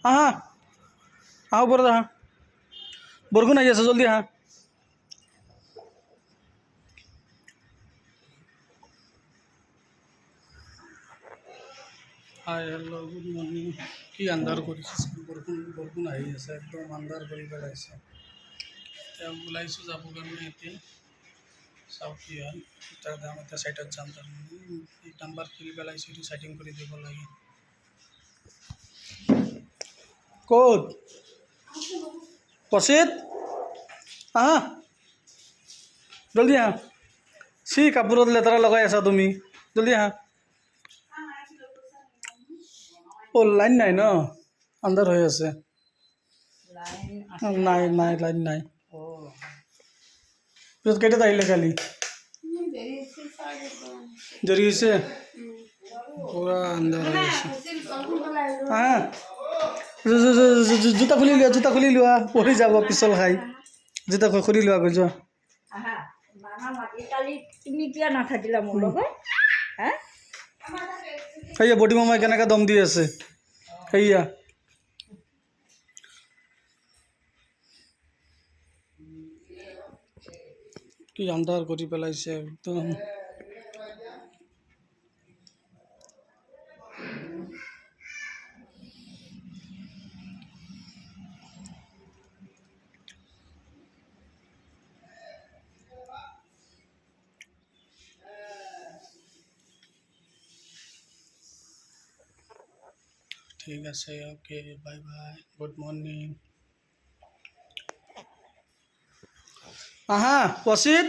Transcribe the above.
আহা আহা ওপৰত আহা বৰষুণ আহি আছে জলদি আহা হাই হেল্ল' গুড মৰ্ণিং কি আন্ধাৰ কৰিছে বৰষুণ আহি আছে একদম আন্ধাৰ কৰি পেলাইছে এতিয়া ওলাইছোঁ যাবৰ কাৰণে এতিয়া চাওঁ কি হয় এতিয়া যাম এতিয়া চাইডত যাম তাৰমানে এই নাম্বাৰ খুলি পেলাইছোঁ এইটো ছেটিং কৰি দিব লাগে ক'ত পচিত আহা জলদি আহা চি কাপোৰত লেতেৰা লগাই আছা তুমি জলদি আহা অ' লাইন নাই ন আন্ধাৰ হৈ আছে নাই নাই লাইন নাই পিছত কেইটাত আহিলে কালি দেৰি হৈছে পূৰা আন্ধাৰ হৈ আছে হা জোতা খুলি লোৱা পৰি যাব পিছল খাই জোতা খুলি লোৱা গৈ যোৱা তুমি কিয় নাথাকিলা মোৰ লগত হা সেয়া বডি মামাই কেনেকৈ দম দি আছে সেয়া কি আন্ধাৰ কৰি পেলাইছে একদম ঠিক আছে okay bye bye good morning আহা পচিত